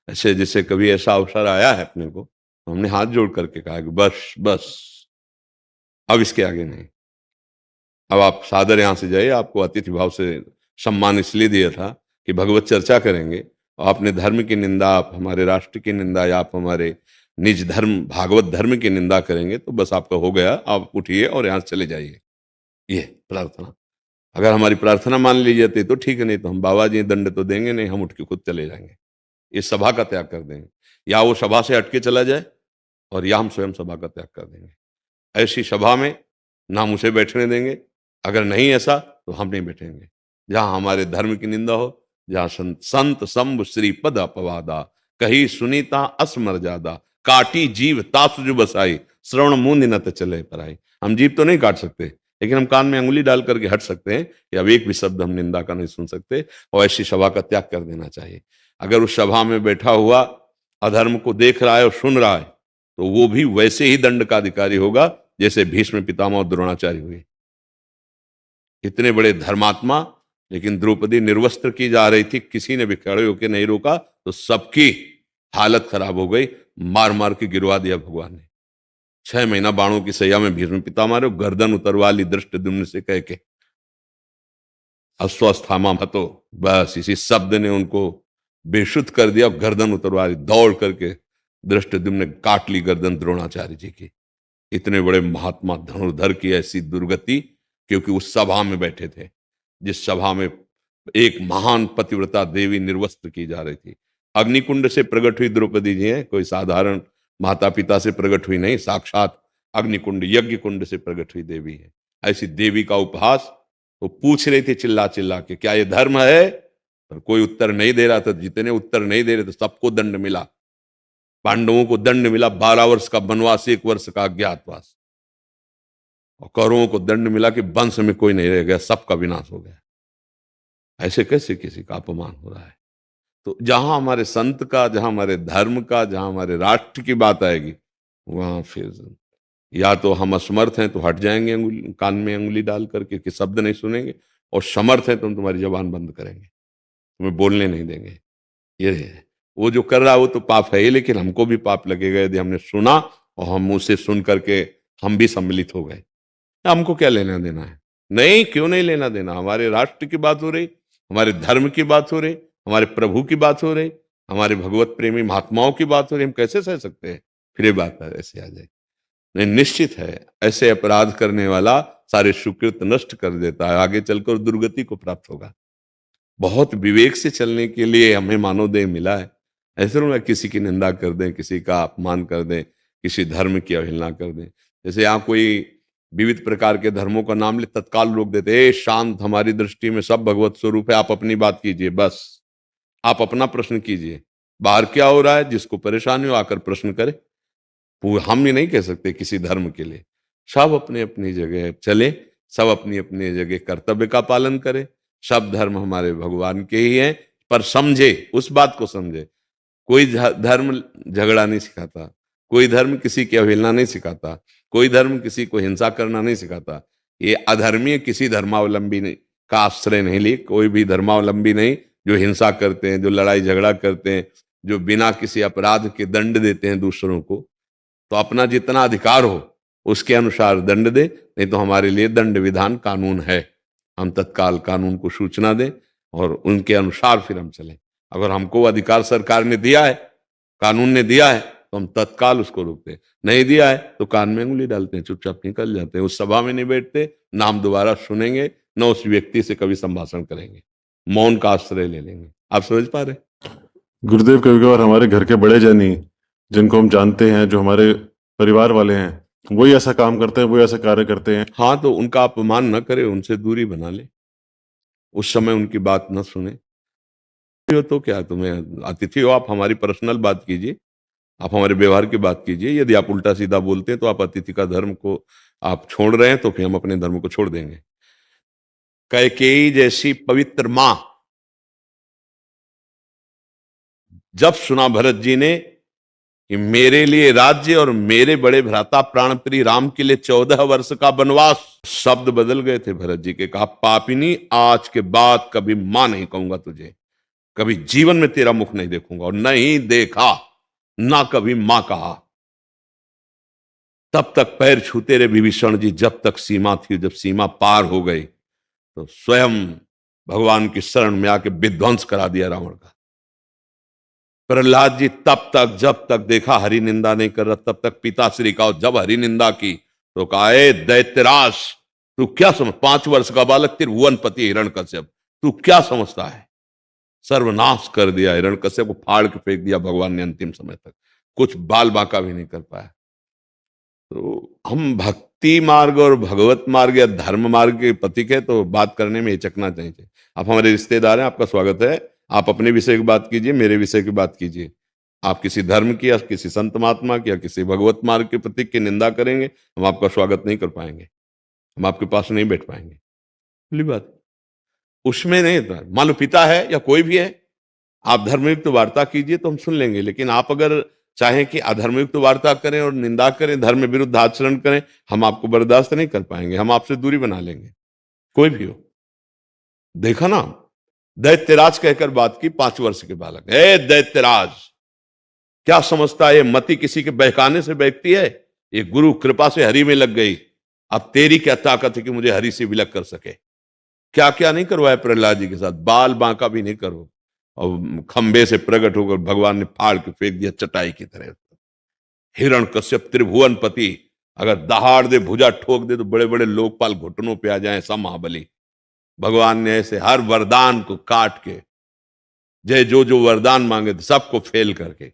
ऐसे जैसे कभी ऐसा अवसर आया है अपने को, तो हमने हाथ जोड़ करके कहा कि बस बस, अब इसके आगे नहीं। अब आप सादर यहां से जाइए, आपको अतिथि भाव से सम्मान इसलिए दिया था कि भगवत चर्चा करेंगे, और आपने धर्म की निंदा, आप हमारे राष्ट्र की निंदा, या आप हमारे निज धर्म भागवत धर्म की निंदा करेंगे, तो बस आपका हो गया, आप उठिए और यहां से चले जाइए। ये प्रार्थना, अगर हमारी प्रार्थना मान ली जाती तो ठीक है, नहीं तो हम बाबा जी दंड तो देंगे नहीं, हम उठ के खुद चले जाएंगे, इस सभा का त्याग कर देंगे। या वो सभा से हटके चला जाए, और या हम स्वयं सभा का त्याग कर देंगे। ऐसी सभा में ना हम उसे बैठने देंगे, अगर नहीं ऐसा तो हम नहीं बैठेंगे। जहां हमारे धर्म की निंदा हो, जहां संत संभ श्री पद अपवादा, कही सुनीता असमर्यादा, काटी जीव तासुज बसाई, श्रवण मुंद न चले पराई। हम जीव तो नहीं काट सकते, लेकिन हम कान में अंगुली डाल करके हट सकते हैं कि अब एक भी शब्द हम निंदा का नहीं सुन सकते, और ऐसी सभा का त्याग कर देना चाहिए। अगर उस सभा में बैठा हुआ अधर्म को देख रहा है और सुन रहा है, तो वो भी वैसे ही दंड का अधिकारी होगा जैसे भीष्म पितामह और द्रोणाचार्य हुए। इतने बड़े धर्मात्मा, लेकिन द्रौपदी निर्वस्त्र की जा रही थी, किसी ने भी खड़े होकर नहीं रोका, तो सबकी हालत खराब हो गई, मार मार के गिरवा दिया भगवान ने। 6 महीना बाणों की सैया में भीष्म पितामह रहे, गर्दन उतरवा ली दृष्टद्युम्न से कह के, अस्वस्थामा हतो, बस इसी शब्द ने उनको बेशुद्ध कर दिया, गर्दन उतरवा ली, दौड़ करके दृष्टद्युम्न ने काट ली गर्दन द्रोणाचार्य जी की। इतने बड़े महात्मा धनुर्धर की ऐसी दुर्गति, क्योंकि उस सभा में बैठे थे, जिस सभा में एक महान पतिव्रता देवी निर्वस्त्र की जा रही थी। अग्निकुंड से प्रकट हुई द्रौपदी जी हैं, कोई साधारण माता पिता से प्रकट हुई नहीं, साक्षात अग्निकुंड यज्ञ कुंड से प्रकट हुई देवी है। ऐसी देवी का उपहास, वो पूछ रही थी चिल्ला चिल्ला के, क्या ये धर्म है? पर कोई उत्तर नहीं दे रहा था। जितने उत्तर नहीं दे रहे थे सबको दंड मिला। पांडवों को दंड मिला 12 वर्ष का वनवास, 1 वर्ष का अज्ञातवास, और कौरवों को दंड मिला कि वंश में कोई नहीं रह गया, सबका विनाश हो गया। ऐसे कैसे किसी का अपमान हो रहा है? तो जहां हमारे संत का, जहां हमारे धर्म का, जहां हमारे राष्ट्र की बात आएगी, वहां फिर या तो हम असमर्थ हैं तो हट जाएंगे कान में अंगुली डाल करके कि शब्द नहीं सुनेंगे, और समर्थ हैं तो हम तुम्हारी जबान बंद करेंगे, तुम्हें बोलने नहीं देंगे। ये है। वो जो कर रहा है वो तो पाप है ही, लेकिन हमको भी पाप लगेगा यदि हमने सुना और हम उसे सुन करके हम भी सम्मिलित हो गए। हमको क्या लेना देना है? नहीं, क्यों नहीं लेना देना? हमारे राष्ट्र की बात हो रही, हमारे धर्म की बात हो रही, हमारे प्रभु की बात हो रही, हमारे भगवत प्रेमी महात्माओं की बात हो रही, हम कैसे सह सकते हैं? फिर ये बात ऐसे आ जाए। नहीं, निश्चित है ऐसे अपराध करने वाला सारे सुकृत नष्ट कर देता है, आगे चलकर दुर्गति को प्राप्त होगा। बहुत विवेक से चलने के लिए हमें मानव देह मिला है। ऐसे ना किसी की निंदा कर दें, किसी का अपमान कर दें, किसी धर्म की अवहेलना कर दें। जैसे यहाँ कोई विविध प्रकार के धर्मों का नाम ले, तत्काल रोक देते, ए शांत, हमारी दृष्टि में सब भगवत स्वरूप है, आप अपनी बात कीजिए, बस आप अपना प्रश्न कीजिए, बाहर क्या हो रहा है जिसको परेशानी हो आकर प्रश्न करे। हम ये नहीं कह सकते किसी धर्म के लिए। सब अपनी अपनी जगह चले, सब अपनी अपनी जगह कर्तव्य का पालन करें। सब धर्म हमारे भगवान के ही हैं, पर समझे, उस बात को समझे। कोई धर्म झगड़ा नहीं सिखाता, कोई धर्म किसी की अवहेलना नहीं सिखाता, कोई धर्म किसी को हिंसा करना नहीं सिखाता। ये अधर्मीय किसी धर्मावलंबी का आश्रय नहीं ली, कोई भी धर्मावलंबी नहीं जो हिंसा करते हैं, जो लड़ाई झगड़ा करते हैं, जो बिना किसी अपराध के दंड देते हैं दूसरों को। तो अपना जितना अधिकार हो उसके अनुसार दंड दे, नहीं तो हमारे लिए दंड विधान कानून है। हम तत्काल कानून को सूचना दें और उनके अनुसार फिर हम चलें। अगर हमको अधिकार सरकार ने दिया है, कानून ने दिया है, तो हम तत्काल उसको रोकते हैं। नहीं दिया है तो कान में उंगली डालते हैं, चुपचाप निकल जाते हैं, उस सभा में नहीं बैठते, ना हम दोबारा सुनेंगे, न उस व्यक्ति से कभी संभाषण करेंगे, मौन का आश्रय ले लेंगे। आप समझ पा रहे? गुरुदेव, कभी कभार हमारे घर के बड़े जनी जिनको हम जानते हैं, जो हमारे परिवार वाले हैं, वही ऐसा काम करते हैं, वही ऐसा कार्य करते हैं। हाँ, तो उनका अपमान न करे, उनसे दूरी बना ले, उस समय उनकी बात न सुने। हो तो क्या, तुम्हें अतिथि हो, आप हमारी पर्सनल बात कीजिए, आप हमारे व्यवहार की बात कीजिए। यदि आप उल्टा सीधा बोलते हैं तो आप अतिथि का धर्म को आप छोड़ रहे हैं, तो फिर हम अपने धर्म को छोड़ देंगे। कैकेयी जैसी पवित्र मां, जब सुना भरत जी ने कि मेरे लिए राज्य और मेरे बड़े भ्राता प्राणप्रिय राम के लिए 14 वर्ष का वनवास, शब्द बदल गए थे भरत जी के। कहा, पापिनी, आज के बाद कभी मां नहीं कहूंगा तुझे। कभी जीवन में तेरा मुख नहीं देखूंगा, और नहीं देखा, ना कभी मां कहा। तब तक पैर छूते रहे विभीषण जी, जब तक सीमा थी। जब सीमा पार हो गई तो स्वयं भगवान की शरण में आके विध्वंस करा दिया रावण का। प्रहलाद जी तब तक, जब तक देखा हरि निंदा नहीं कर रहा, तब तक पिताश्री का, जब हरि निंदा की तो कहा, ए दैत्यराज, तू क्या समझ, 5 वर्ष का बालक त्रिभुवनपति हिरण्यकश्यप, तू क्या समझता है? सर्वनाश कर दिया हिरण्यकश्यप को, फाड़ के फेंक दिया भगवान ने अंतिम समय तक, कुछ बाल बांका भी नहीं कर पाया। तो हम भक्ति मार्ग और भगवत मार्ग या धर्म मार्ग के प्रतीक है, तो बात करने में हिचकना चाहिए। आप हमारे रिश्तेदार हैं, आपका स्वागत है। आप अपने विषय की बात कीजिए, मेरे विषय की बात कीजिए। आप किसी धर्म की या किसी संत महात्मा की या किसी भगवत मार्ग के प्रतीक की निंदा करेंगे, हम आपका स्वागत नहीं कर पाएंगे, हम आपके पास नहीं बैठ पाएंगे। खुली बात, उसमें नहीं था। मान लो पिता है या कोई भी है, आप धर्मयुक्त वार्ता कीजिए तो हम सुन लेंगे, लेकिन आप अगर चाहें कि अधर्मयुक्त वार्ता करें और निंदा करें, धर्म विरुद्ध आचरण करें, हम आपको बर्दाश्त नहीं कर पाएंगे, हम आपसे दूरी बना लेंगे, कोई भी हो। देखा ना, दैत्यराज कहकर बात की 5 वर्ष के बालक, ए दैत्यराज, क्या समझता है? ये मति किसी के बहकाने से बहकती है, ये गुरु कृपा से हरि में लग गई। अब तेरी क्या ताकत है कि मुझे हरि से विलग कर सके? क्या क्या नहीं करवाया प्रहलाद जी के साथ, बाल बांका भी नहीं करो। और खंबे से प्रकट होकर भगवान ने फाड़ के फेंक दिया चटाई की तरह। हिरण्यकश्यप त्रिभुवनपति अगर दहाड़ दे, भुजा ठोक दे, तो बड़े बड़े लोकपाल घुटनों पे आ जाए, ऐसा महाबली। भगवान ने ऐसे हर वरदान को काट के, जय जो जो वरदान मांगे थे सबको फेल करके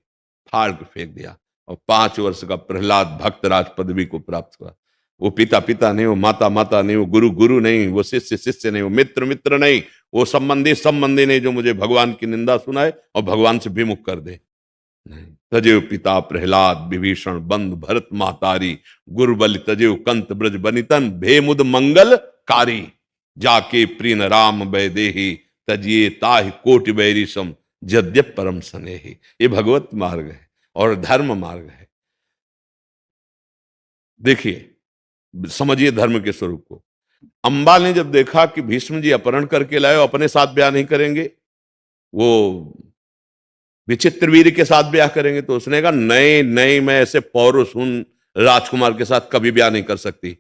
फाड़ के फेंक दिया। और 5 वर्ष का प्रहलाद भक्तराज पदवी को प्राप्त हुआ। वो पिता पिता नहीं, वो माता माता नहीं, वो गुरु गुरु नहीं, वो शिष्य शिष्य नहीं, वो मित्र मित्र नहीं, वो संबंधी संबंधी नहीं, जो मुझे भगवान की निंदा सुनाए और भगवान से विमुख कर दे। नहीं, तजेव पिता प्रहलाद विभीषण बंधु भरत महतारी, गुरुबल तजेव कंत ब्रज बनितन, भेमुद मंगल कारी, जाके प्रीन राम वैदेही, तजिए ताहि कोटि बैरिसम, जद्यप परम स्नेही। ये भगवत मार्ग है और धर्म मार्ग है। देखिए, समझिए धर्म के स्वरूप को। अंबा ने जब देखा कि भीष्म जी अपहरण करके लाए, अपने साथ ब्याह नहीं करेंगे, वो विचित्र वीर के साथ ब्याह करेंगे, तो उसने कहा, नहीं नहीं, मैं ऐसे पौरुष उन राजकुमार के साथ कभी ब्याह नहीं कर सकती,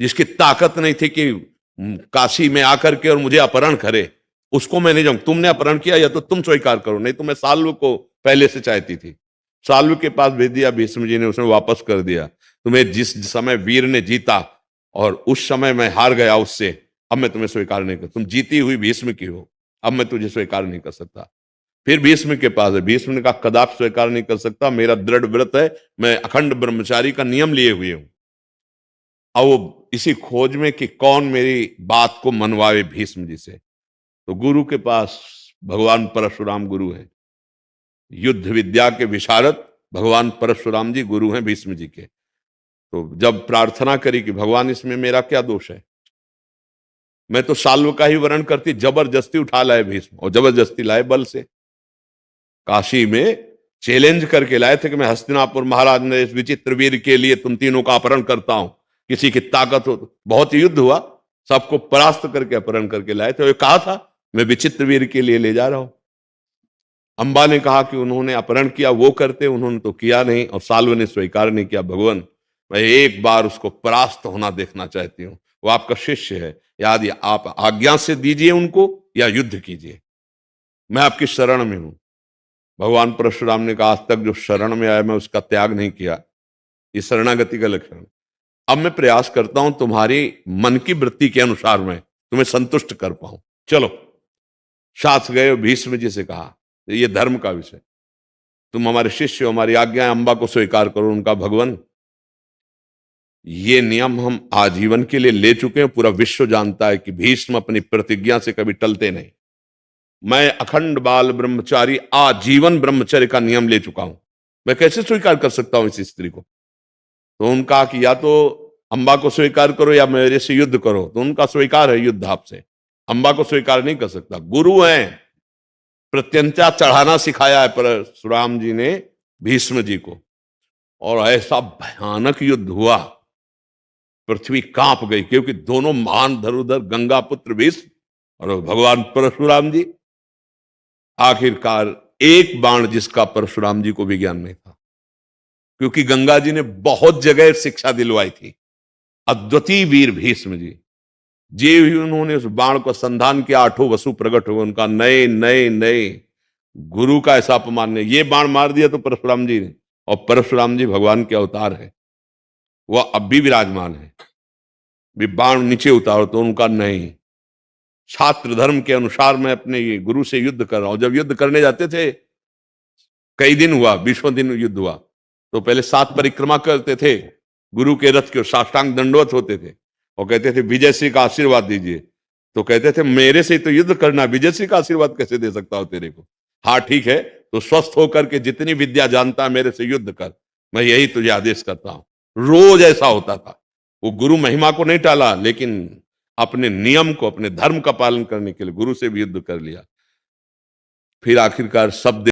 जिसकी ताकत नहीं थी कि काशी में आकर के और मुझे अपहरण करे। उसको मैं नहीं जाऊंगा। तुमने अपहरण किया या तो तुम स्वीकार करो, नहीं तो मैं साल्व को पहले से चाहती थी। साल्व के पास भेज दिया भीष्म जी ने, उसने वापस कर दिया। तुम्हें जिस समय वीर ने जीता और उस समय मैं हार गया उससे, अब मैं तुम्हें स्वीकार नहीं कर, तुम जीती हुई भीष्म की हो, अब मैं तुझे स्वीकार नहीं कर सकता। फिर भीष्म के पास है, भीष्म ने कहा, कदापि स्वीकार नहीं कर सकता, मेरा दृढ़ व्रत है, मैं अखंड ब्रह्मचारी का नियम लिए हुए हूं। अब वो इसी खोज में कि कौन मेरी बात को मनवावे भीष्म जी से, तो गुरु के पास भगवान परशुराम गुरु है, युद्ध विद्या के विशारद भगवान परशुराम जी गुरु हैं भीष्म जी के। तो जब प्रार्थना करी कि भगवान इसमें मेरा क्या दोष है, मैं तो साल्व का ही वर्ण करती, जबरदस्ती उठा लाए भीष्म, और जबरदस्ती लाए बल से। काशी में चैलेंज करके लाए थे कि मैं हस्तिनापुर महाराज ने इस विचित्र वीर के लिए तुम तीनों का अपहरण करता हूं, किसी की ताकत हो तो। बहुत युद्ध हुआ, सबको परास्त करके अपहरण करके लाए थे। कहा था मैं विचित्र वीर के लिए ले जा रहा हूं। अंबा ने कहा कि उन्होंने अपहरण किया, वो करते, उन्होंने तो किया नहीं, और साल्व ने स्वीकार नहीं किया। भगवान, मैं एक बार उसको परास्त होना देखना चाहती हूँ, वो आपका शिष्य है, याद आप आज्ञा से दीजिए उनको या युद्ध कीजिए, मैं आपकी शरण में हूं। भगवान परशुराम ने कहा, आज तक जो शरण में आया मैं उसका त्याग नहीं किया, ये शरणागति का लक्षण। अब मैं प्रयास करता हूं तुम्हारी मन की वृत्ति के अनुसार मैं तुम्हें संतुष्ट कर पाऊं। चलो, साथ गए, भीष्म जी से कहा, ये धर्म का विषय, तुम हमारे शिष्य हो, हमारी आज्ञा अंबा को स्वीकार करो। उनका भगवान, ये नियम हम आजीवन के लिए ले चुके हैं, पूरा विश्व जानता है कि भीष्म अपनी प्रतिज्ञा से कभी टलते नहीं। मैं अखंड बाल ब्रह्मचारी, आजीवन ब्रह्मचर्य का नियम ले चुका हूं, मैं कैसे स्वीकार कर सकता हूं इस स्त्री को? तो उनका कि या तो अंबा को स्वीकार करो या मेरे से युद्ध करो। तो उनका स्वीकार है युद्ध आपसे, अंबा को स्वीकार नहीं कर सकता। गुरु हैं, प्रत्यंचा चढ़ाना सिखाया है परशुराम जी ने भीष्म जी को, और ऐसा भयानक युद्ध हुआ, पृथ्वी कांप गई, क्योंकि दोनों महान धनुर्धर, गंगा पुत्र भीष्म और भगवान परशुराम जी, आखिरकार एक बाण जिसका परशुराम जी को भी ज्ञान नहीं था, क्योंकि गंगा जी ने बहुत जगह शिक्षा दिलवाई थी। अद्वितीय वीर भीष्म जी, जे भी उन्होंने उस बाण को संधान किया, आठों वसु प्रकट हुए, उनका नए नए नए गुरु का ऐसा अपमान नहीं। ये बाण मार दिया तो परशुराम जी ने, और परशुराम जी भगवान के अवतार है, वह अब भी विराजमान है। भी बाण नीचे उतारो तो उनका नहीं, छात्र धर्म के अनुसार मैं अपने ये गुरु से युद्ध कर रहा हूं। जब युद्ध करने जाते थे, कई दिन हुआ, 20वें दिन युद्ध हुआ, तो पहले 7 परिक्रमा करते थे गुरु के रथ के, साष्टांग दंडवत होते थे और कहते थे विजय श्री का आशीर्वाद दीजिए। तो कहते थे मेरे से तो युद्ध करना, विजय श्री का आशीर्वाद कैसे दे सकता हूं तेरे को? हाँ ठीक है, तो स्वस्थ होकर के जितनी विद्या जानता है मेरे से युद्ध कर, मैं यही तुझे आदेश करता हूं। रोज ऐसा होता था। वो गुरु महिमा को नहीं टाला, लेकिन अपने नियम को, अपने धर्म का पालन करने के लिए गुरु से भी युद्ध कर लिया। फिर आखिरकार सब